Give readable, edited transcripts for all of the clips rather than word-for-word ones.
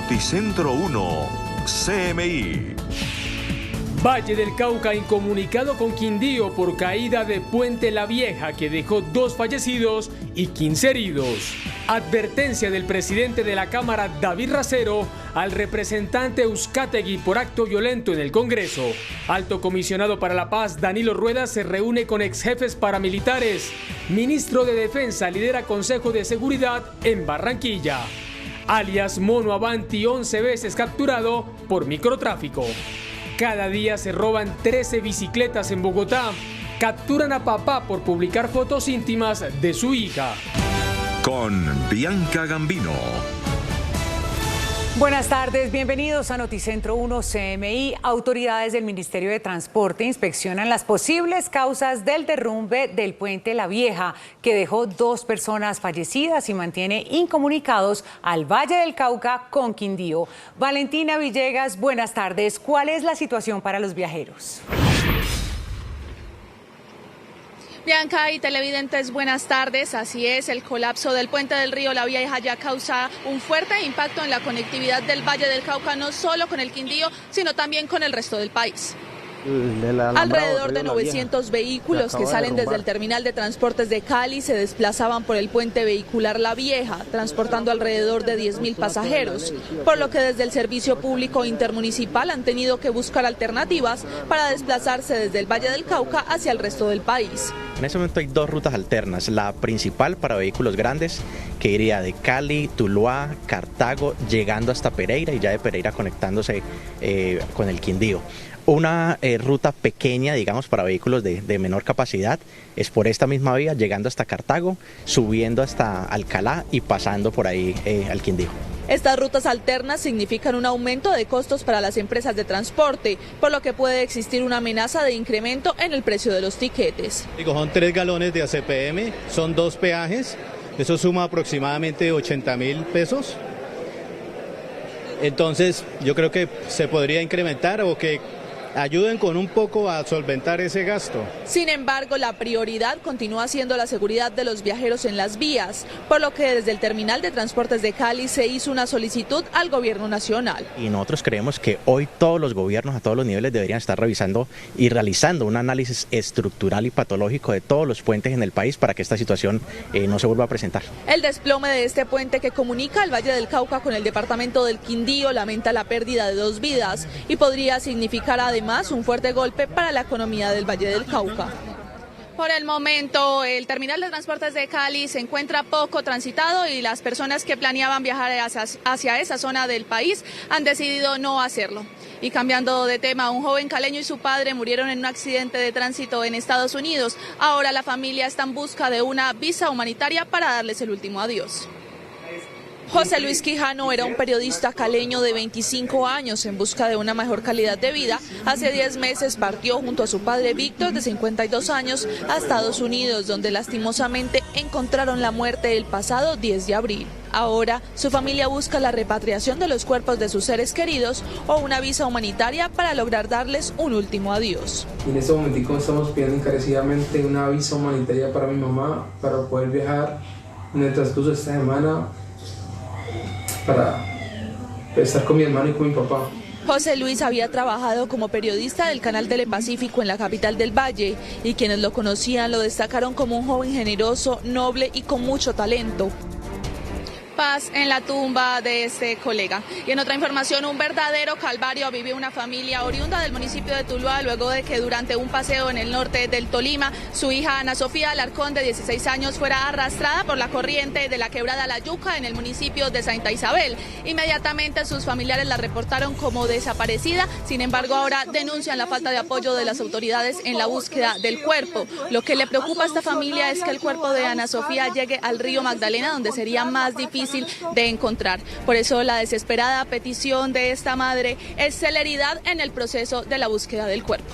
Noticentro 1, CMI. Valle del Cauca incomunicado con Quindío por caída de Puente La Vieja que dejó 2 fallecidos y 15 heridos. Advertencia del presidente de la Cámara, David Racero, al representante Uzcategui por acto violento en el Congreso. Alto comisionado para la paz, Danilo Rueda, se reúne con exjefes paramilitares. Ministro de Defensa lidera Consejo de Seguridad en Barranquilla. Alias Mono Avanti, 11 veces capturado por microtráfico. Cada día se roban 13 bicicletas en Bogotá. Capturan a papá por publicar fotos íntimas de su hija. Con Bianca Gambino. Buenas tardes, bienvenidos a Noticentro 1 CMI. Autoridades del Ministerio de Transporte inspeccionan las posibles causas del derrumbe del Puente La Vieja, que dejó 2 personas fallecidas y mantiene incomunicados al Valle del Cauca con Quindío. Valentina Villegas, buenas tardes. ¿Cuál es la situación para los viajeros? Bianca y televidentes, buenas tardes. Así es, el colapso del puente del río La Vieja ya causa un fuerte impacto en la conectividad del Valle del Cauca, no solo con el Quindío, sino también con el resto del país. Alrededor de 900 vehículos que salen desde el terminal de transportes de Cali se desplazaban por el puente vehicular La Vieja, transportando alrededor de 10.000 pasajeros, por lo que desde el Servicio Público Intermunicipal han tenido que buscar alternativas para desplazarse desde el Valle del Cauca hacia el resto del país. En este momento hay 2 rutas alternas, la principal para vehículos grandes que iría de Cali, Tuluá, Cartago, llegando hasta Pereira y ya de Pereira conectándose con el Quindío. Una ruta pequeña, digamos, para vehículos de menor capacidad, es por esta misma vía, llegando hasta Cartago, subiendo hasta Alcalá y pasando por ahí al Quindío. Estas rutas alternas significan un aumento de costos para las empresas de transporte, por lo que puede existir una amenaza de incremento en el precio de los tiquetes. Son 3 galones de ACPM, son 2 peajes, eso suma aproximadamente 80.000 pesos. Entonces yo creo que se podría incrementar o que ayuden con un poco a solventar ese gasto. Sin embargo, la prioridad continúa siendo la seguridad de los viajeros en las vías, por lo que desde el terminal de transportes de Cali se hizo una solicitud al gobierno nacional. Y nosotros creemos que hoy todos los gobiernos a todos los niveles deberían estar revisando y realizando un análisis estructural y patológico de todos los puentes en el país para que esta situación no se vuelva a presentar. El desplome de este puente que comunica el Valle del Cauca con el departamento del Quindío lamenta la pérdida de 2 vidas y podría significar además un fuerte golpe para la economía del Valle del Cauca. Por el momento, el terminal de transportes de Cali se encuentra poco transitado y las personas que planeaban viajar hacia esa zona del país han decidido no hacerlo. Y cambiando de tema, un joven caleño y su padre murieron en un accidente de tránsito en Estados Unidos. Ahora la familia está en busca de una visa humanitaria para darles el último adiós. José Luis Quijano era un periodista caleño de 25 años en busca de una mejor calidad de vida. Hace 10 meses partió junto a su padre Víctor, de 52 años, a Estados Unidos, donde lastimosamente encontraron la muerte el pasado 10 de abril. Ahora, su familia busca la repatriación de los cuerpos de sus seres queridos o una visa humanitaria para lograr darles un último adiós. En este momentico estamos pidiendo encarecidamente una visa humanitaria para mi mamá, para poder viajar en el transcurso de esta semana, para estar con mi hermano y con mi papá. José Luis había trabajado como periodista del canal Telepacífico en la capital del Valle y quienes lo conocían lo destacaron como un joven generoso, noble y con mucho talento. Paz en la tumba de este colega. Y en otra información, un verdadero calvario vive una familia oriunda del municipio de Tuluá luego de que durante un paseo en el norte del Tolima, su hija Ana Sofía Alarcón, de 16 años, fuera arrastrada por la corriente de la quebrada La Yuca en el municipio de Santa Isabel. Inmediatamente sus familiares la reportaron como desaparecida, sin embargo ahora denuncian la falta de apoyo de las autoridades en la búsqueda del cuerpo. Lo que le preocupa a esta familia es que el cuerpo de Ana Sofía llegue al río Magdalena, donde sería más difícil de encontrar. Por eso la desesperada petición de esta madre es celeridad en el proceso de la búsqueda del cuerpo.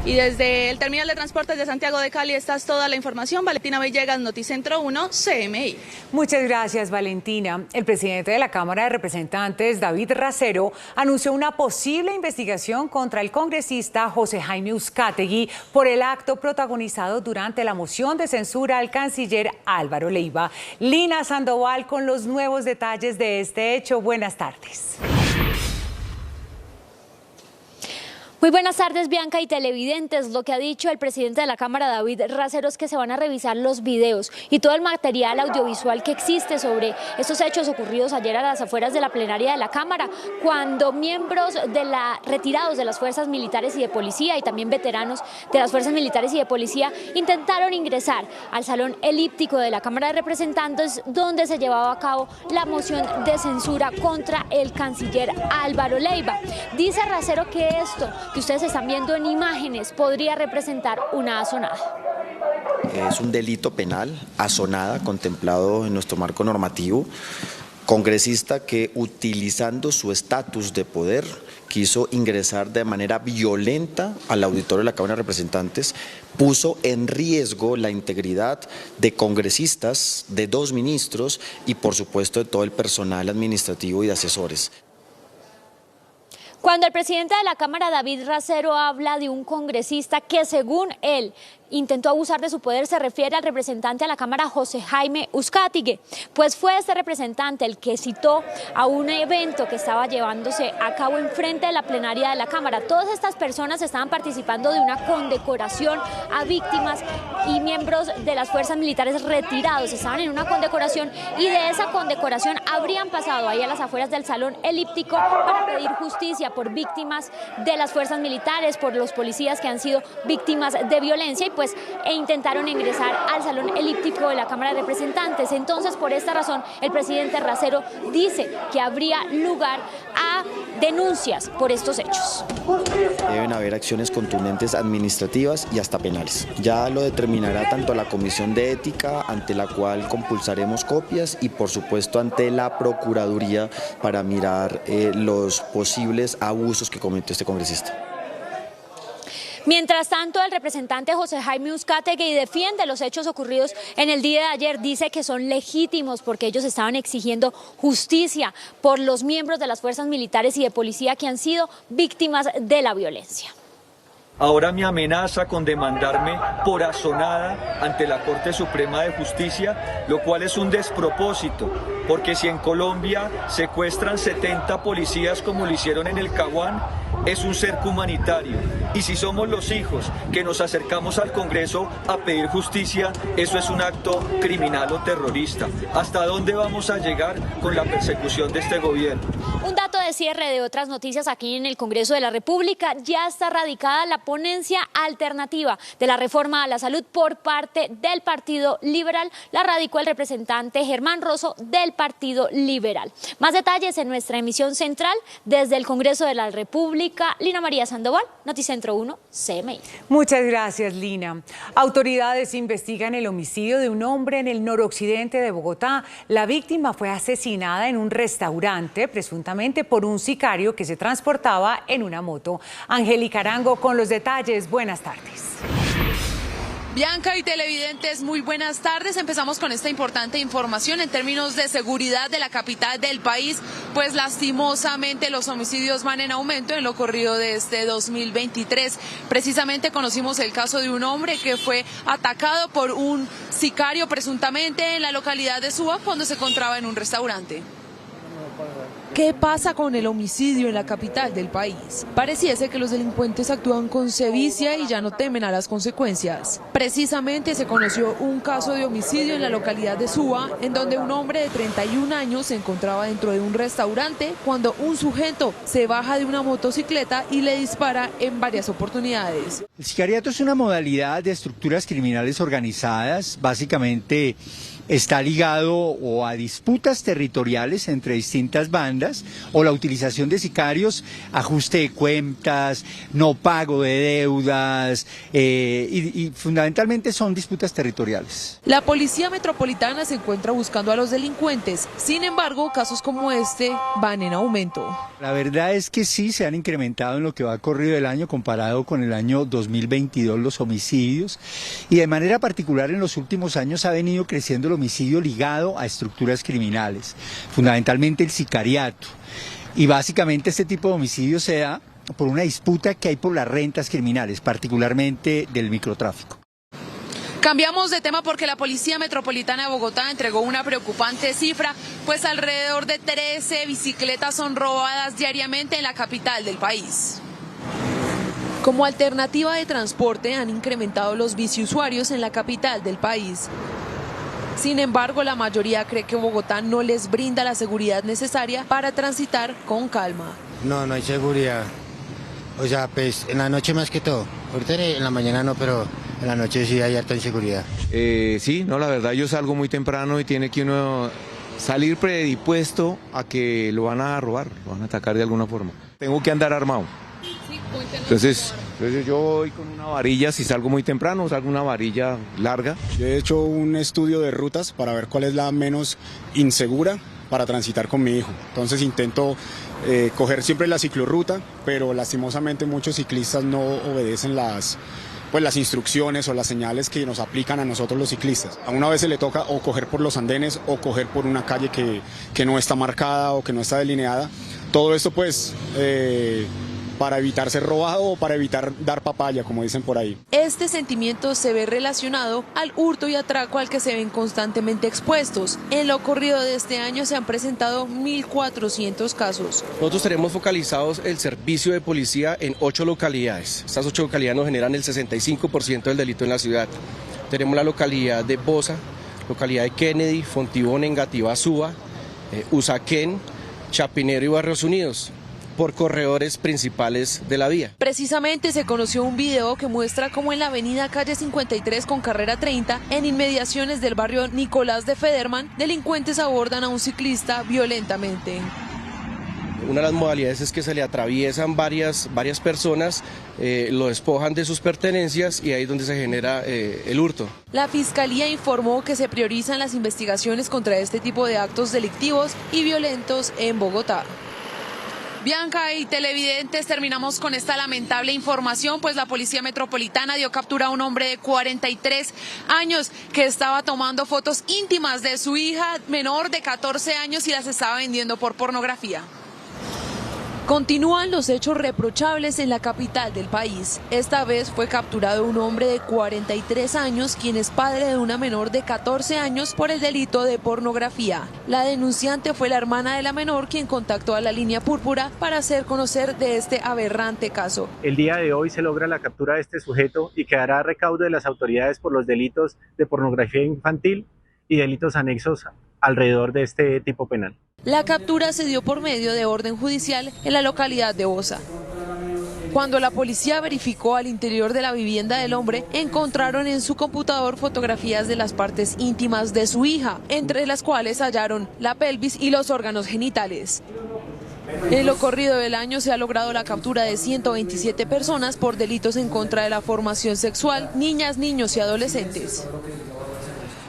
Y desde el terminal de transportes de Santiago de Cali, esta es toda la información. Valentina Villegas, Noticentro 1, CMI. Muchas gracias, Valentina. El presidente de la Cámara de Representantes, David Racero, anunció una posible investigación contra el congresista José Jaime Uzcategui por el acto protagonizado durante la moción de censura al canciller Álvaro Leiva. Lina Sandoval con los nuevos detalles de este hecho. Buenas tardes. Muy buenas tardes, Bianca y televidentes. Lo que ha dicho el presidente de la Cámara, David Racero, es que se van a revisar los videos y todo el material audiovisual que existe sobre estos hechos ocurridos ayer a las afueras de la plenaria de la Cámara, cuando miembros retirados de las fuerzas militares y de policía y también veteranos de las fuerzas militares y de policía intentaron ingresar al salón elíptico de la Cámara de Representantes, donde se llevaba a cabo la moción de censura contra el canciller Álvaro Leiva. Dice Racero que esto que ustedes están viendo en imágenes podría representar una asonada. Es un delito penal, asonada, contemplado en nuestro marco normativo. Congresista que, utilizando su estatus de poder, quiso ingresar de manera violenta al auditorio de la Cámara de Representantes, puso en riesgo la integridad de congresistas, de 2 ministros y, por supuesto, de todo el personal administrativo y de asesores. Cuando el presidente de la Cámara, David Racero, habla de un congresista que, según él, intentó abusar de su poder, se refiere al representante a la Cámara, José Jaime Uzcategui, pues fue este representante el que citó a un evento que estaba llevándose a cabo enfrente de la plenaria de la Cámara. Todas estas personas estaban participando de una condecoración a víctimas y miembros de las fuerzas militares retirados. Estaban en una condecoración y de esa condecoración habrían pasado ahí a las afueras del salón elíptico para pedir justicia por víctimas de las fuerzas militares, por los policías que han sido víctimas de violencia, e intentaron ingresar al salón elíptico de la Cámara de Representantes. Entonces, por esta razón, el presidente Racero dice que habría lugar a denuncias por estos hechos. Deben haber acciones contundentes administrativas y hasta penales. Ya lo determinará tanto la Comisión de Ética, ante la cual compulsaremos copias, y por supuesto ante la Procuraduría para mirar los posibles abusos que cometió este congresista. Mientras tanto, el representante José Jaime Uzcategui defiende los hechos ocurridos en el día de ayer. Dice que son legítimos porque ellos estaban exigiendo justicia por los miembros de las fuerzas militares y de policía que han sido víctimas de la violencia. Ahora me amenaza con demandarme por asonada ante la Corte Suprema de Justicia, lo cual es un despropósito, porque si en Colombia secuestran 70 policías como lo hicieron en el Caguán, es un cerco humanitario. Y si somos los hijos que nos acercamos al Congreso a pedir justicia, eso es un acto criminal o terrorista. ¿Hasta dónde vamos a llegar con la persecución de este gobierno? Un dato de cierre de otras noticias aquí en el Congreso de la República: ya está radicada la ponencia alternativa de la reforma a la salud por parte del Partido Liberal. La radicó el representante Germán Rosso del Partido Liberal. Más detalles en nuestra emisión central desde el Congreso de la República. Lina María Sandoval, Noticentro 1, CMI. Muchas gracias, Lina. Autoridades investigan el homicidio de un hombre en el noroccidente de Bogotá. La víctima fue asesinada en un restaurante, presuntamente por un sicario que se transportaba en una moto. Angélica Arango con los detalles. Buenas tardes. Bianca y televidentes, muy buenas tardes. Empezamos con esta importante información en términos de seguridad de la capital del país, pues lastimosamente los homicidios van en aumento en lo corrido de este 2023. Precisamente conocimos el caso de un hombre que fue atacado por un sicario presuntamente en la localidad de Suba cuando se encontraba en un restaurante. ¿Qué pasa con el homicidio en la capital del país? Pareciese que los delincuentes actúan con sevicia y ya no temen a las consecuencias. Precisamente se conoció un caso de homicidio en la localidad de Suba, en donde un hombre de 31 años se encontraba dentro de un restaurante cuando un sujeto se baja de una motocicleta y le dispara en varias oportunidades. El sicariato es una modalidad de estructuras criminales organizadas, básicamente está ligado o a disputas territoriales entre distintas bandas o la utilización de sicarios, ajuste de cuentas, no pago de deudas y fundamentalmente son disputas territoriales. La Policía Metropolitana se encuentra buscando a los delincuentes, sin embargo casos como este van en aumento. La verdad es que sí se han incrementado en lo que va corrido el año comparado con el año 2022 los homicidios y de manera particular en los últimos años ha venido creciendo el homicidio ligado a estructuras criminales, fundamentalmente el sicariato. Y básicamente este tipo de homicidio se da por una disputa que hay por las rentas criminales, particularmente del microtráfico. Cambiamos de tema porque la Policía Metropolitana de Bogotá entregó una preocupante cifra, pues alrededor de 13 bicicletas son robadas diariamente en la capital del país. Como alternativa de transporte han incrementado los biciusuarios en la capital del país. Sin embargo, la mayoría cree que Bogotá no les brinda la seguridad necesaria para transitar con calma. No hay seguridad. O sea, pues en la noche más que todo. Ahorita en la mañana no, pero en la noche sí hay harta inseguridad. Sí, no, la verdad yo salgo muy temprano y tiene que uno salir predispuesto a que lo van a robar, lo van a atacar de alguna forma. Tengo que andar armado. Entonces yo voy con una varilla, si salgo muy temprano, salgo una varilla larga. Yo he hecho un estudio de rutas para ver cuál es la menos insegura para transitar con mi hijo. Entonces intento coger siempre la ciclorruta, pero lastimosamente muchos ciclistas no obedecen las instrucciones o las señales que nos aplican a nosotros los ciclistas. A una vez se le toca o coger por los andenes o coger por una calle que no está marcada o que no está delineada. Todo esto pues para evitar ser robado o para evitar dar papaya, como dicen por ahí. Este sentimiento se ve relacionado al hurto y atraco al que se ven constantemente expuestos. En lo corrido de este año se han presentado 1.400 casos. Nosotros tenemos focalizados el servicio de policía en 8 localidades. Estas 8 localidades nos generan el 65% del delito en la ciudad. Tenemos la localidad de Bosa, localidad de Kennedy, Fontibón, Engativá, Suba, Usaquén, Chapinero y Barrios Unidos, por corredores principales de la vía. Precisamente se conoció un video que muestra cómo en la avenida calle 53 con carrera 30, en inmediaciones del barrio Nicolás de Federman, delincuentes abordan a un ciclista violentamente. Una de las modalidades es que se le atraviesan varias personas, lo despojan de sus pertenencias y ahí es donde se genera el hurto. La Fiscalía informó que se priorizan las investigaciones contra este tipo de actos delictivos y violentos en Bogotá. Bianca y televidentes, terminamos con esta lamentable información, pues la Policía Metropolitana dio captura a un hombre de 43 años que estaba tomando fotos íntimas de su hija menor de 14 años y las estaba vendiendo por pornografía. Continúan los hechos reprochables en la capital del país. Esta vez fue capturado un hombre de 43 años, quien es padre de una menor de 14 años por el delito de pornografía. La denunciante fue la hermana de la menor, quien contactó a la línea púrpura para hacer conocer de este aberrante caso. El día de hoy se logra la captura de este sujeto y quedará a recaudo de las autoridades por los delitos de pornografía infantil y delitos anexos alrededor de este tipo penal. La captura se dio por medio de orden judicial en la localidad de Bosa. Cuando la policía verificó al interior de la vivienda del hombre, encontraron en su computador fotografías de las partes íntimas de su hija, entre las cuales hallaron la pelvis y los órganos genitales. En lo corrido del año se ha logrado la captura de 127 personas por delitos en contra de la formación sexual, niñas, niños y adolescentes.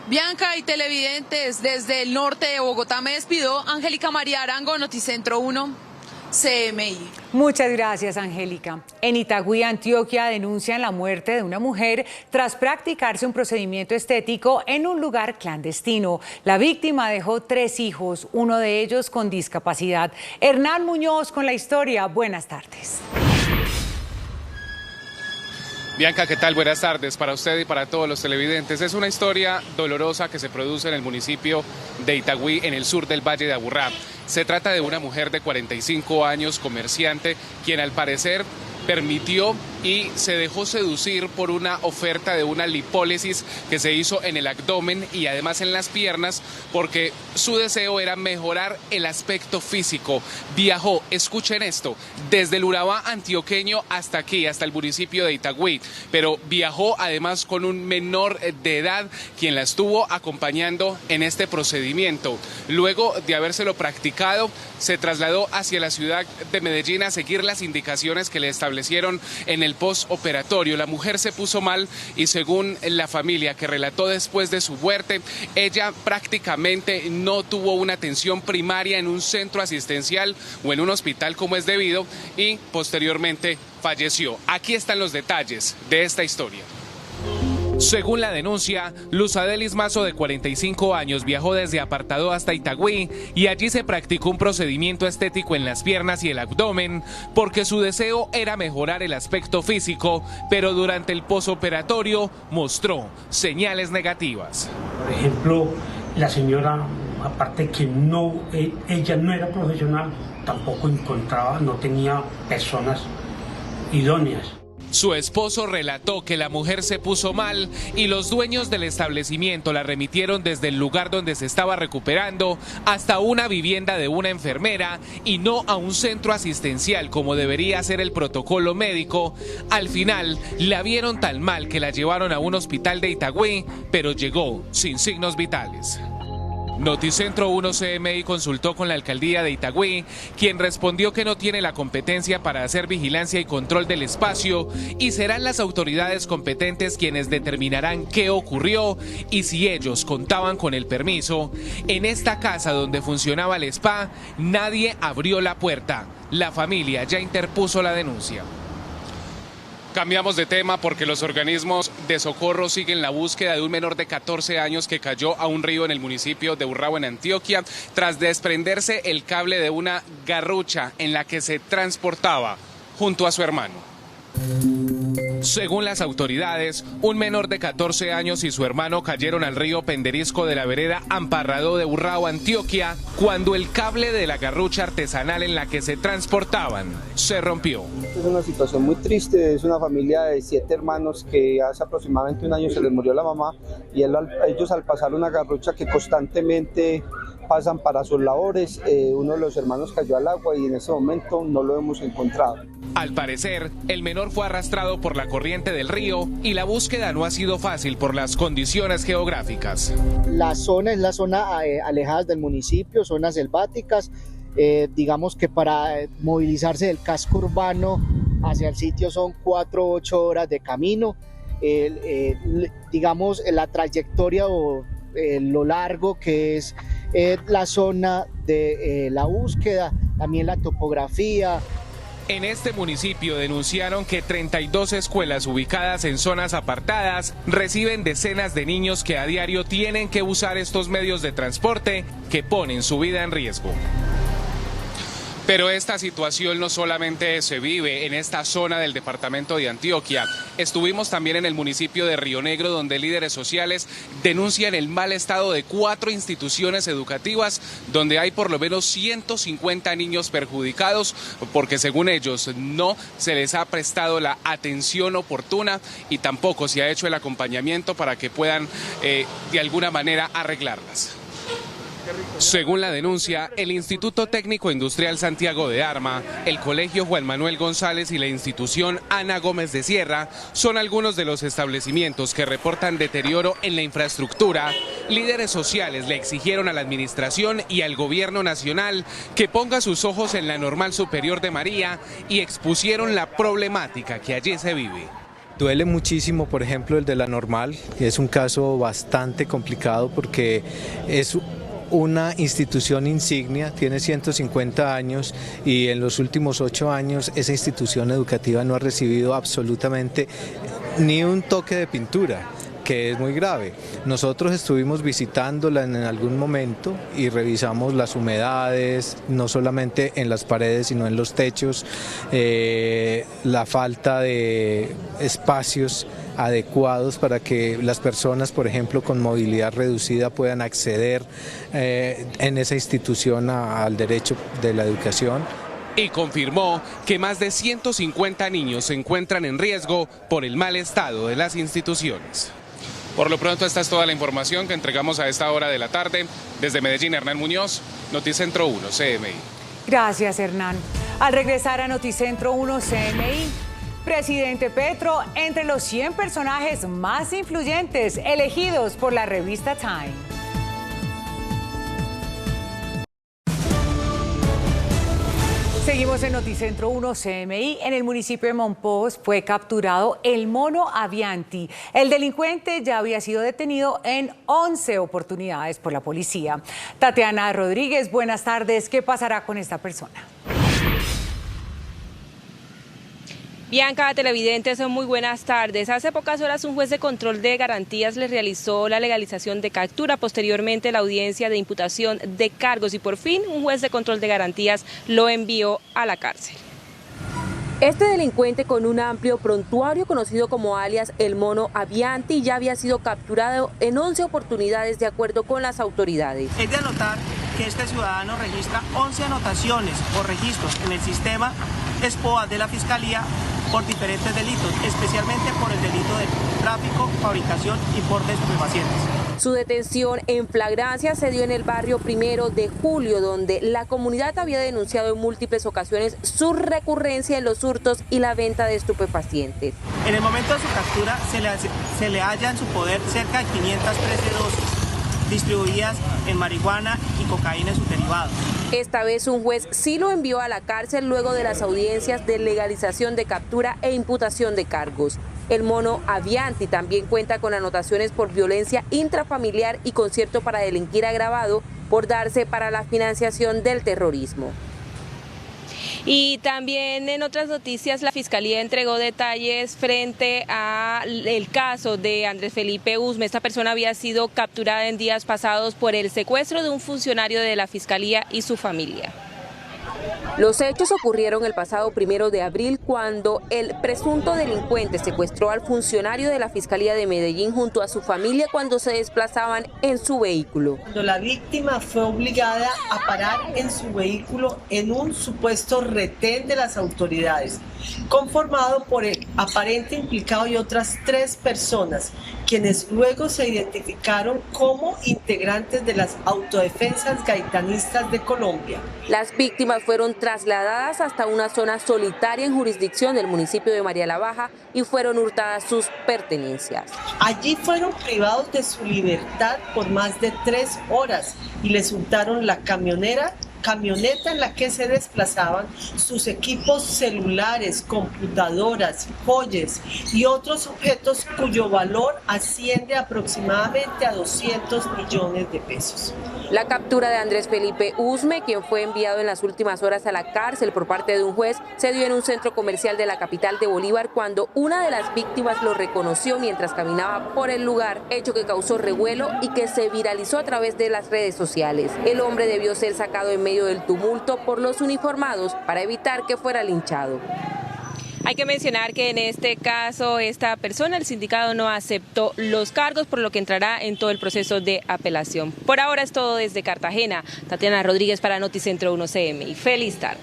Bianca y televidentes, desde el norte de Bogotá me despido. Angélica María Arango, Noticentro 1, CMI. Muchas gracias, Angélica. En Itagüí, Antioquia, denuncian la muerte de una mujer tras practicarse un procedimiento estético en un lugar clandestino. La víctima dejó 3 hijos, uno de ellos con discapacidad. Hernán Muñoz con la historia. Buenas tardes. Bianca, ¿qué tal? Buenas tardes para usted y para todos los televidentes. Es una historia dolorosa que se produce en el municipio de Itagüí, en el sur del Valle de Aburrá. Se trata de una mujer de 45 años, comerciante, quien al parecer permitió y se dejó seducir por una oferta de una lipólisis que se hizo en el abdomen y además en las piernas, porque su deseo era mejorar el aspecto físico. Viajó, escuchen esto, desde el Urabá antioqueño hasta aquí, hasta el municipio de Itagüí, pero viajó además con un menor de edad, quien la estuvo acompañando en este procedimiento. Luego de habérselo practicado, se trasladó hacia la ciudad de Medellín a seguir las indicaciones que le establecieron en el postoperatorio. La mujer se puso mal y según la familia que relató después de su muerte, ella prácticamente no tuvo una atención primaria en un centro asistencial o en un hospital como es debido y posteriormente falleció. Aquí están los detalles de esta historia. Según la denuncia, Luz Adelis Mazo, de 45 años, viajó desde Apartadó hasta Itagüí y allí se practicó un procedimiento estético en las piernas y el abdomen porque su deseo era mejorar el aspecto físico, pero durante el posoperatorio mostró señales negativas. Por ejemplo, la señora, aparte que ella no era profesional, tampoco encontraba, no tenía personas idóneas. Su esposo relató que la mujer se puso mal y los dueños del establecimiento la remitieron desde el lugar donde se estaba recuperando hasta una vivienda de una enfermera y no a un centro asistencial como debería ser el protocolo médico. Al final la vieron tan mal que la llevaron a un hospital de Itagüí, pero llegó sin signos vitales. Noticentro 1 CMI consultó con la alcaldía de Itagüí, quien respondió que no tiene la competencia para hacer vigilancia y control del espacio y serán las autoridades competentes quienes determinarán qué ocurrió y si ellos contaban con el permiso. En esta casa donde funcionaba el spa, nadie abrió la puerta. La familia ya interpuso la denuncia. Cambiamos de tema porque los organismos de socorro siguen la búsqueda de un menor de 14 años que cayó a un río en el municipio de Urrao, en Antioquia, tras desprenderse el cable de una garrucha en la que se transportaba junto a su hermano. Según las autoridades, un menor de 14 años y su hermano cayeron al río Penderisco de la vereda Amparrado de Urrao, Antioquia, cuando el cable de la garrucha artesanal en la que se transportaban se rompió. Es una situación muy triste, es una familia de 7 hermanos que hace aproximadamente un año se les murió la mamá y ellos al pasar una garrucha que constantemente pasan para sus labores, uno de los hermanos cayó al agua y en ese momento no lo hemos encontrado. Al parecer, el menor fue arrastrado por la corriente del río y la búsqueda no ha sido fácil por las condiciones geográficas. La zona es la zona alejada del municipio, zonas selváticas, digamos que para movilizarse del casco urbano hacia el sitio son 4 o 8 horas de camino, digamos la trayectoria o lo largo que es la zona de la búsqueda, también la topografía. En este municipio denunciaron que 32 escuelas ubicadas en zonas apartadas reciben decenas de niños que a diario tienen que usar estos medios de transporte que ponen su vida en riesgo. Pero esta situación no solamente se vive en esta zona del departamento de Antioquia. Estuvimos también en el municipio de Río Negro, donde líderes sociales denuncian el mal estado de 4 instituciones educativas, donde hay por lo menos 150 niños perjudicados, porque según ellos no se les ha prestado la atención oportuna y tampoco se ha hecho el acompañamiento para que puedan de alguna manera arreglarlas. Según la denuncia, el Instituto Técnico Industrial Santiago de Arma, el Colegio Juan Manuel González y la institución Ana Gómez de Sierra son algunos de los establecimientos que reportan deterioro en la infraestructura. Líderes sociales le exigieron a la administración y al gobierno nacional que ponga sus ojos en la Normal Superior de María y expusieron la problemática que allí se vive. Duele muchísimo, por ejemplo, el de la Normal, que es un caso bastante complicado porque es una institución insignia, tiene 150 años y en los últimos 8 años esa institución educativa no ha recibido absolutamente ni un toque de pintura, que es muy grave. Nosotros estuvimos visitándola en algún momento y revisamos las humedades, no solamente en las paredes sino en los techos, la falta de espacios adecuados para que las personas, por ejemplo, con movilidad reducida puedan acceder en esa institución al derecho de la educación. y confirmó que más de 150 niños se encuentran en riesgo por el mal estado de las instituciones. Por lo pronto, esta es toda la información que entregamos a esta hora de la tarde. Desde Medellín, Hernán Muñoz, Noticentro 1 CMI. Gracias, Hernán. Al regresar a Noticentro 1 CMI, presidente Petro entre los 100 personajes más influyentes elegidos por la revista Time. Seguimos en Noticentro 1 CMI. En el municipio de Monpós fue capturado el mono Avianti. El delincuente ya había sido detenido en 11 oportunidades por la policía. Tatiana Rodríguez, buenas tardes. ¿Qué pasará con esta persona? Bianca, televidentes, muy buenas tardes. Hace pocas horas un juez de control de garantías le realizó la legalización de captura, posteriormente la audiencia de imputación de cargos y por fin un juez de control de garantías lo envió a la cárcel. Este delincuente con un amplio prontuario conocido como alias El Mono Avianti ya había sido capturado en 11 oportunidades de acuerdo con las autoridades. Es de anotar que este ciudadano registra 11 anotaciones o registros en el sistema SPOA de la Fiscalía por diferentes delitos, especialmente por el delito de tráfico, fabricación y porte de estupefacientes. Su detención en flagrancia se dio en el barrio 1 de Julio, donde la comunidad había denunciado en múltiples ocasiones su recurrencia en los hurtos y la venta de estupefacientes. En el momento de su captura se le halla en su poder cerca de 513 dosis distribuidas en marihuana y cocaína en sus derivados. Esta vez un juez sí lo envió a la cárcel luego de las audiencias de legalización de captura e imputación de cargos. El Mono Avianti también cuenta con anotaciones por violencia intrafamiliar y concierto para delinquir agravado por darse para la financiación del terrorismo. Y también en otras noticias, la Fiscalía entregó detalles frente al caso de Andrés Felipe Usme. Esta persona había sido capturada en días pasados por el secuestro de un funcionario de la Fiscalía y su familia. Los hechos ocurrieron el pasado 1 de abril cuando el presunto delincuente secuestró al funcionario de la Fiscalía de Medellín junto a su familia cuando se desplazaban en su vehículo. Cuando la víctima fue obligada a parar en su vehículo en un supuesto retén de las autoridades, conformado por el aparente implicado y otras 3 personas, quienes luego se identificaron como integrantes de las autodefensas gaitanistas de Colombia. Las víctimas fueron trasladadas hasta una zona solitaria en jurisdicción del municipio de María la Baja y fueron hurtadas sus pertenencias. Allí fueron privados de su libertad por más de 3 horas y les hurtaron la camioneta en la que se desplazaban, sus equipos celulares, computadoras, joyas y otros objetos cuyo valor asciende aproximadamente a 200 millones de pesos. La captura de Andrés Felipe Usme, quien fue enviado en las últimas horas a la cárcel por parte de un juez, se dio en un centro comercial de la capital de Bolívar cuando una de las víctimas lo reconoció mientras caminaba por el lugar, hecho que causó revuelo y que se viralizó a través de las redes sociales. El hombre debió ser sacado en medio del tumulto por los uniformados para evitar que fuera linchado. Hay que mencionar que en este caso esta persona, el sindicato, no aceptó los cargos, por lo que entrará en todo el proceso de apelación. Por ahora es todo desde Cartagena. Tatiana Rodríguez para Noticentro 1 CMI. Feliz tarde.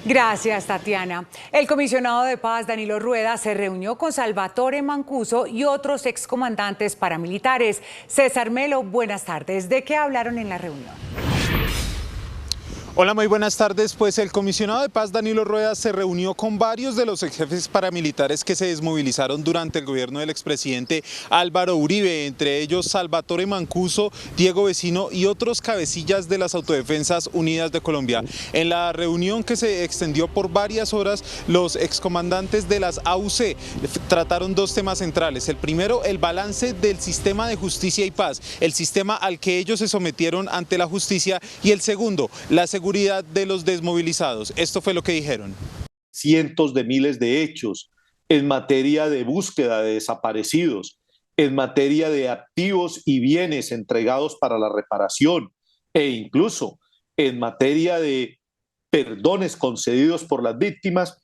Gracias, Tatiana. El comisionado de paz, Danilo Rueda, se reunió con Salvatore Mancuso y otros excomandantes paramilitares. César Melo, buenas tardes. ¿De qué hablaron en la reunión? Hola, muy buenas tardes. Pues el comisionado de paz Danilo Rueda se reunió con varios de los jefes paramilitares que se desmovilizaron durante el gobierno del expresidente Álvaro Uribe, entre ellos Salvatore Mancuso, Diego Vecino y otros cabecillas de las Autodefensas Unidas de Colombia. En la reunión, que se extendió por varias horas, los excomandantes de las AUC trataron 2 temas centrales. El primero, el balance del sistema de justicia y paz, el sistema al que ellos se sometieron ante la justicia, y el segundo, la seguridad de los desmovilizados. Esto fue lo que dijeron. Cientos de miles de hechos en materia de búsqueda de desaparecidos, en materia de activos y bienes entregados para la reparación e incluso en materia de perdones concedidos por las víctimas.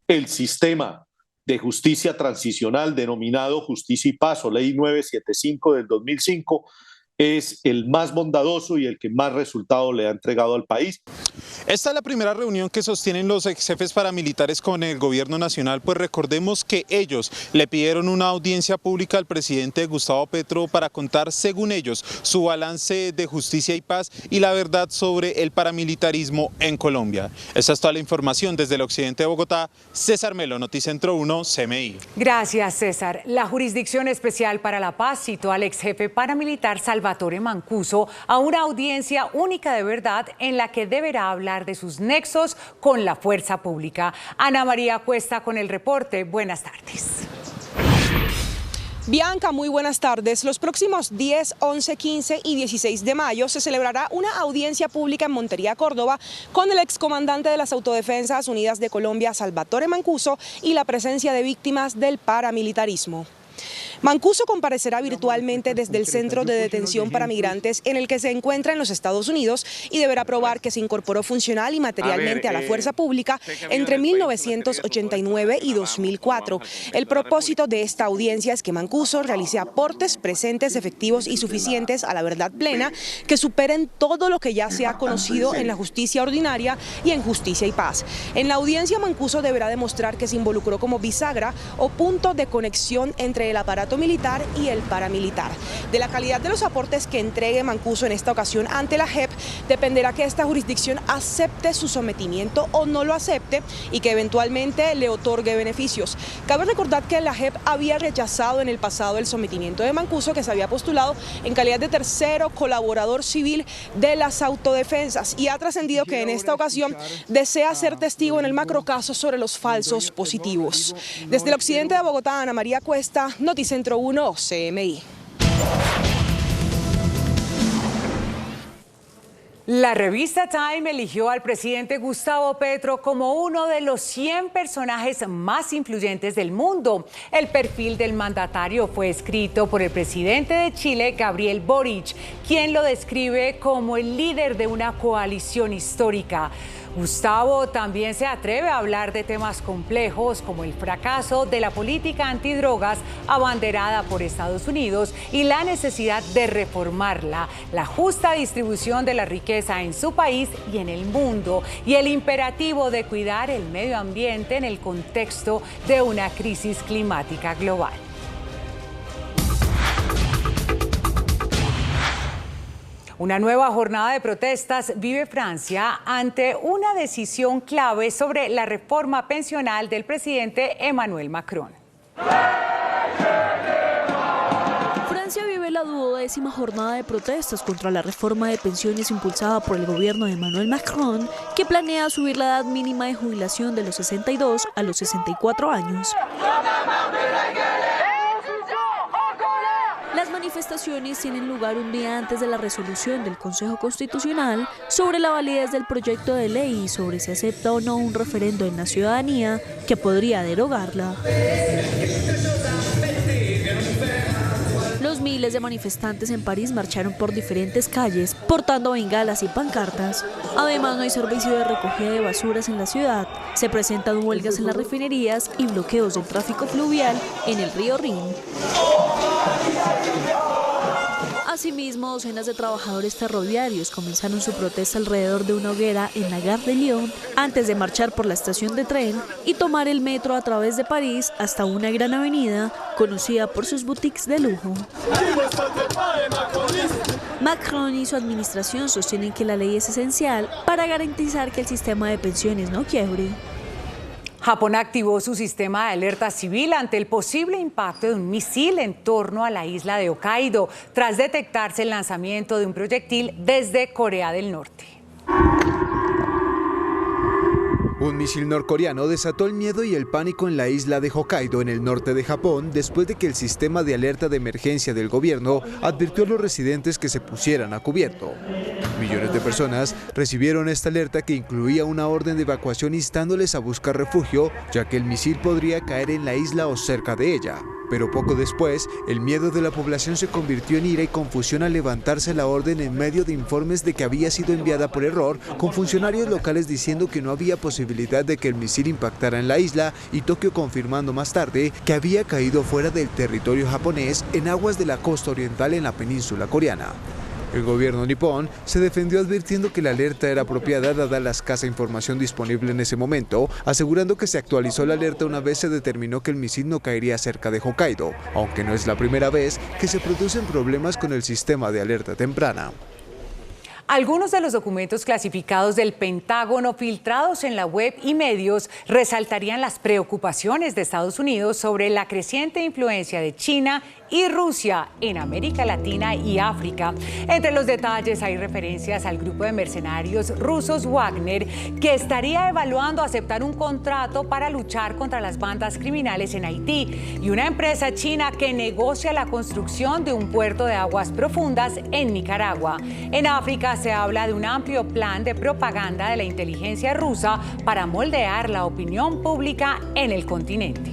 El sistema de justicia transicional denominado Justicia y Paz, o Ley 975 del 2005, es el más bondadoso y el que más resultado le ha entregado al país. Esta es la primera reunión que sostienen los ex jefes paramilitares con el gobierno nacional, pues recordemos que ellos le pidieron una audiencia pública al presidente Gustavo Petro para contar, según ellos, su balance de justicia y paz y la verdad sobre el paramilitarismo en Colombia. Esta es toda la información desde el occidente de Bogotá. César Melo, Noticentro 1, CMI. Gracias, César. La Jurisdicción Especial para la Paz citó al ex jefe paramilitar Salvatore Mancuso a una audiencia única de verdad en la que deberá hablar de sus nexos con la fuerza pública. Ana María Cuesta con el reporte. Buenas tardes. Bianca, muy buenas tardes. Los próximos 10, 11, 15 y 16 de mayo se celebrará una audiencia pública en Montería, Córdoba, con el excomandante de las Autodefensas Unidas de Colombia, Salvatore Mancuso, y la presencia de víctimas del paramilitarismo. Mancuso comparecerá virtualmente desde el centro de detención para migrantes en el que se encuentra en los Estados Unidos y deberá probar que se incorporó funcional y materialmente a la fuerza pública entre 1989 y 2004. El propósito de esta audiencia es que Mancuso realice aportes presentes, efectivos y suficientes a la verdad plena que superen todo lo que ya se ha conocido en la justicia ordinaria y en justicia y paz. En la audiencia, Mancuso deberá demostrar que se involucró como bisagra o punto de conexión entre el aparato militar y el paramilitar. De la calidad de los aportes que entregue Mancuso en esta ocasión ante la JEP dependerá que esta jurisdicción acepte su sometimiento o no lo acepte y que eventualmente le otorgue beneficios. Cabe recordar que la JEP había rechazado en el pasado el sometimiento de Mancuso, que se había postulado en calidad de tercero colaborador civil de las autodefensas, y ha trascendido que en esta ocasión desea ser testigo en el macrocaso sobre los falsos positivos. Desde el occidente de Bogotá, Ana María Cuesta, Noticentro 1, CMI. La revista Time eligió al presidente Gustavo Petro como uno de los 100 personajes más influyentes del mundo. El perfil del mandatario fue escrito por el presidente de Chile, Gabriel Boric, quien lo describe como el líder de una coalición histórica. Gustavo también se atreve a hablar de temas complejos como el fracaso de la política antidrogas abanderada por Estados Unidos y la necesidad de reformarla, la justa distribución de la riqueza en su país y en el mundo, y el imperativo de cuidar el medio ambiente en el contexto de una crisis climática global. Una nueva jornada de protestas vive Francia ante una decisión clave sobre la reforma pensional del presidente Emmanuel Macron. Francia vive la 12ª jornada de protestas contra la reforma de pensiones impulsada por el gobierno de Emmanuel Macron, que planea subir la edad mínima de jubilación de los 62 a los 64 años. Las manifestaciones tienen lugar un día antes de la resolución del Consejo Constitucional sobre la validez del proyecto de ley y sobre si acepta o no un referendo en la ciudadanía que podría derogarla. Los miles de manifestantes en París marcharon por diferentes calles, portando bengalas y pancartas. Además, no hay servicio de recogida de basuras en la ciudad, se presentan huelgas en las refinerías y bloqueos del tráfico fluvial en el río Rin. Asimismo, docenas de trabajadores ferroviarios comenzaron su protesta alrededor de una hoguera en la Gare de Lyon antes de marchar por la estación de tren y tomar el metro a través de París hasta una gran avenida conocida por sus boutiques de lujo. Macron y su administración sostienen que la ley es esencial para garantizar que el sistema de pensiones no quiebre. Japón activó su sistema de alerta civil ante el posible impacto de un misil en torno a la isla de Hokkaido, tras detectarse el lanzamiento de un proyectil desde Corea del Norte. Un misil norcoreano desató el miedo y el pánico en la isla de Hokkaido, en el norte de Japón, después de que el sistema de alerta de emergencia del gobierno advirtió a los residentes que se pusieran a cubierto. Millones de personas recibieron esta alerta, que incluía una orden de evacuación instándoles a buscar refugio, ya que el misil podría caer en la isla o cerca de ella. pero poco después, el miedo de la población se convirtió en ira y confusión al levantarse la orden en medio de informes de que había sido enviada por error, con funcionarios locales diciendo que no había posibilidad de que el misil impactara en la isla y Tokio confirmando más tarde que había caído fuera del territorio japonés en aguas de la costa oriental en la península coreana. El gobierno nipón se defendió advirtiendo que la alerta era apropiada dada la escasa información disponible en ese momento, asegurando que se actualizó la alerta una vez se determinó que el misil no caería cerca de Hokkaido, aunque no es la primera vez que se producen problemas con el sistema de alerta temprana. Algunos de los documentos clasificados del Pentágono filtrados en la web y medios resaltarían las preocupaciones de Estados Unidos sobre la creciente influencia de China y Rusia en América Latina y África. Entre los detalles hay referencias al grupo de mercenarios rusos Wagner, que estaría evaluando aceptar un contrato para luchar contra las bandas criminales en Haití, y una empresa china que negocia la construcción de un puerto de aguas profundas en Nicaragua. En África se habla de un amplio plan de propaganda de la inteligencia rusa para moldear la opinión pública en el continente.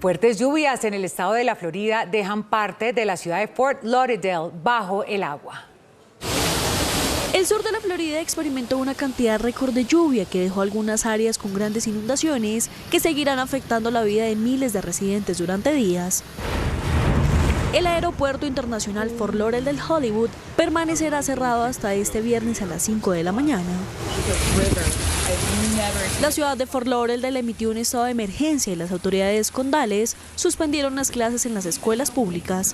Fuertes lluvias en el estado de la Florida dejan parte de la ciudad de Fort Lauderdale bajo el agua. El sur de la Florida experimentó una cantidad récord de lluvia que dejó algunas áreas con grandes inundaciones que seguirán afectando la vida de miles de residentes durante días. El aeropuerto internacional Fort Lauderdale del Hollywood permanecerá cerrado hasta este viernes a las 5 de la mañana. La ciudad de Fort Lauderdale emitió un estado de emergencia y las autoridades condales suspendieron las clases en las escuelas públicas.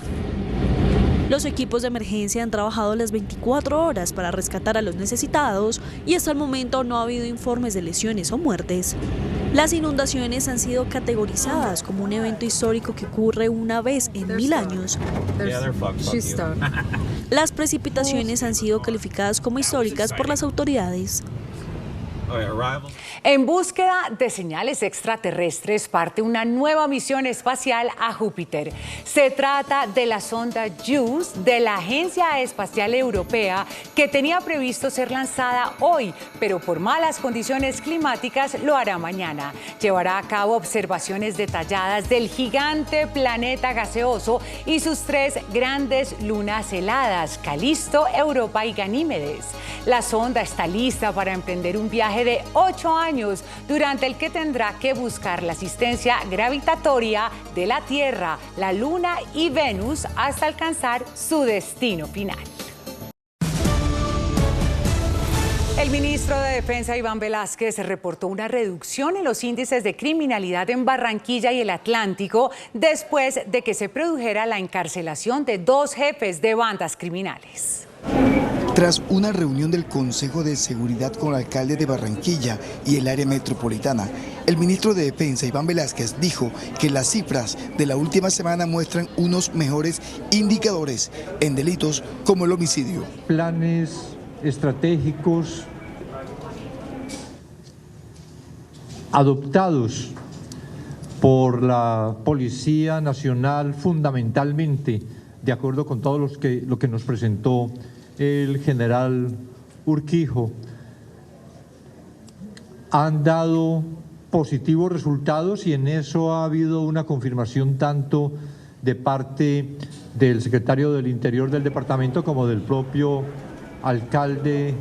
Los equipos de emergencia han trabajado las 24 horas para rescatar a los necesitados y hasta el momento no ha habido informes de lesiones o muertes. Las inundaciones han sido categorizadas como un evento histórico que ocurre una vez en 1000 años. Las precipitaciones han sido calificadas como históricas por las autoridades. En búsqueda de señales extraterrestres parte una nueva misión espacial a Júpiter. Se trata de la sonda JUICE de la Agencia Espacial Europea, que tenía previsto ser lanzada hoy, pero por malas condiciones climáticas lo hará mañana. Llevará a cabo observaciones detalladas del gigante planeta gaseoso y sus 3 grandes lunas heladas, Calisto, Europa y Ganímedes. La sonda está lista para emprender un viaje de 8 años, durante el que tendrá que buscar la asistencia gravitatoria de la Tierra, la Luna y Venus hasta alcanzar su destino final. El ministro de Defensa, Iván Velásquez, reportó una reducción en los índices de criminalidad en Barranquilla y el Atlántico después de que se produjera la encarcelación de 2 jefes de bandas criminales. Tras una reunión del Consejo de Seguridad con el alcalde de Barranquilla y el área metropolitana, el ministro de Defensa, Iván Velásquez, dijo que las cifras de la última semana muestran unos mejores indicadores en delitos como el homicidio. Planes estratégicos adoptados por la Policía Nacional, fundamentalmente, de acuerdo con todo lo que nos presentó el general Urquijo, han dado positivos resultados, y en eso ha habido una confirmación tanto de parte del secretario del Interior del departamento como del propio alcalde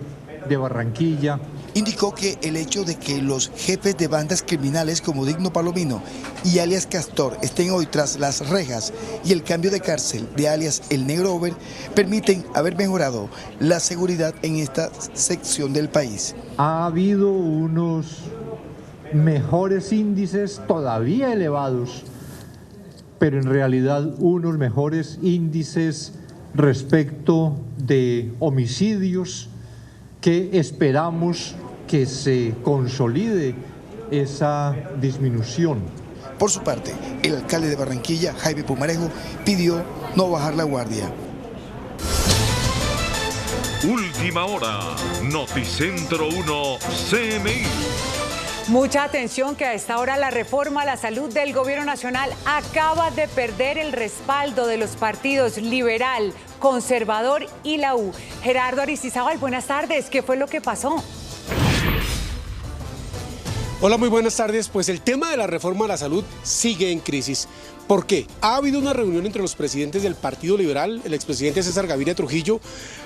de Barranquilla. Indicó que el hecho de que los jefes de bandas criminales como Digno Palomino y alias Castor estén hoy tras las rejas y el cambio de cárcel de alias El Negro Over permiten haber mejorado la seguridad en esta sección del país. Ha habido unos mejores índices, todavía elevados, pero en realidad unos mejores índices respecto de homicidios, que esperamos que se consolide esa disminución. Por su parte, el alcalde de Barranquilla, Jaime Pumarejo, pidió no bajar la guardia. Última hora, Noticentro 1, CMI. Mucha atención, que a esta hora la reforma a la salud del gobierno nacional acaba de perder el respaldo de los partidos Liberal, Conservador y la U. Gerardo Aristizábal, buenas tardes. ¿Qué fue lo que pasó? Hola, muy buenas tardes. Pues el tema de la reforma a la salud sigue en crisis. ¿Por qué? Ha habido una reunión entre los presidentes del Partido Liberal, el expresidente César Gaviria Trujillo,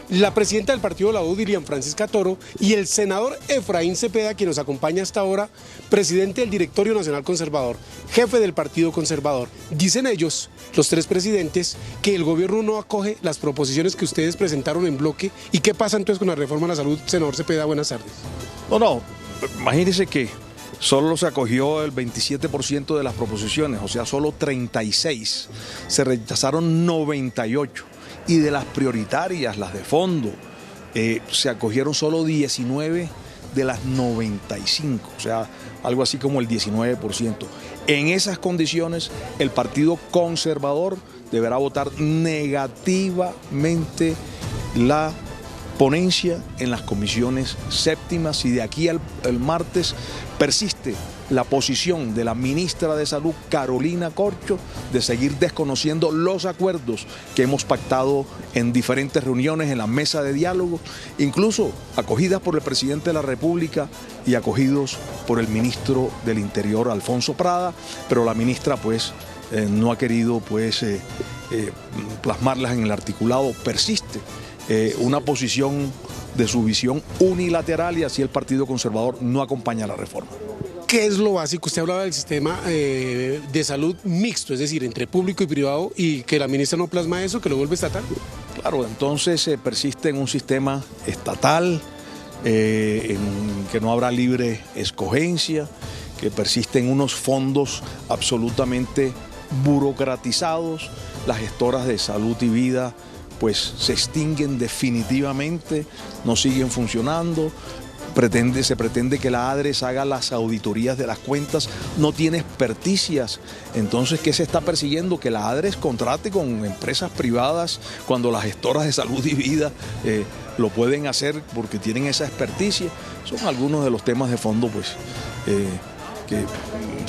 la presidenta del Partido de la U, Dilian Francisca Toro, y el senador Efraín Cepeda, quien nos acompaña hasta ahora, presidente del Directorio Nacional Conservador, jefe del Partido Conservador. Dicen ellos, los tres presidentes, que el gobierno no acoge las proposiciones que ustedes presentaron en bloque. ¿Y qué pasa entonces con la reforma a la salud? Senador Cepeda, buenas tardes. No, imagínense que solo se acogió el 27% de las proposiciones, o sea, solo 36. Se rechazaron 98. Y de las prioritarias, las de fondo, se acogieron solo 19 de las 95, o sea, algo así como el 19%. En esas condiciones, el Partido Conservador deberá votar negativamente la ponencia en las comisiones séptimas, y de aquí al martes persiste la posición de la ministra de Salud, Carolina Corcho, de seguir desconociendo los acuerdos que hemos pactado en diferentes reuniones en la mesa de diálogo, incluso acogidas por el presidente de la República y acogidos por el ministro del Interior, Alfonso Prada, pero la ministra pues no ha querido plasmarlas en el articulado. Persiste una posición de su visión unilateral, y así el Partido Conservador no acompaña la reforma. ¿Qué es lo básico? Usted hablaba del sistema de salud mixto, es decir, entre público y privado, y que la ministra no plasma eso, que lo vuelve estatal. Claro, entonces persiste en un sistema estatal, en que no habrá libre escogencia, que persiste en unos fondos absolutamente burocratizados. Las gestoras de salud y vida pues se extinguen definitivamente, no siguen funcionando. Se pretende que la ADRES haga las auditorías de las cuentas, no tiene experticias. Entonces, ¿qué se está persiguiendo? Que la ADRES contrate con empresas privadas cuando las gestoras de salud y vida lo pueden hacer porque tienen esa experticia. Son algunos de los temas de fondo pues, que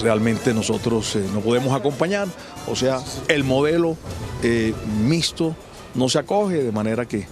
realmente nosotros no podemos acompañar. O sea, el modelo mixto no se acoge, de manera que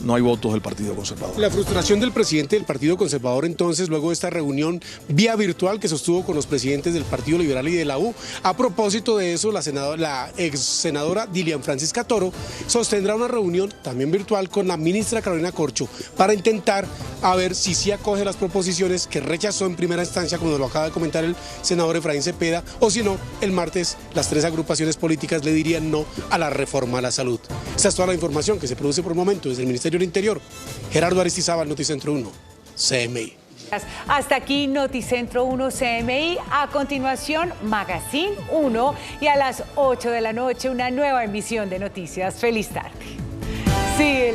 no hay votos del Partido Conservador. La frustración del presidente del Partido Conservador, entonces, luego de esta reunión vía virtual que sostuvo con los presidentes del Partido Liberal y de la U. A propósito de eso, la ex senadora Dilian Francisca Toro sostendrá una reunión también virtual con la ministra Carolina Corcho para intentar a ver si sí acoge las proposiciones que rechazó en primera instancia, como lo acaba de comentar el senador Efraín Cepeda, o si no, el martes las tres agrupaciones políticas le dirían no a la reforma a la salud. Esta es toda la información que se produce por el momento desde el Ministerio del Interior. Gerardo Aristizábal, Noticentro 1, CMI. Hasta aquí Noticentro 1 CMI. A continuación, Magazine 1, y a las 8 de la noche una nueva emisión de noticias. Feliz tarde. Sí,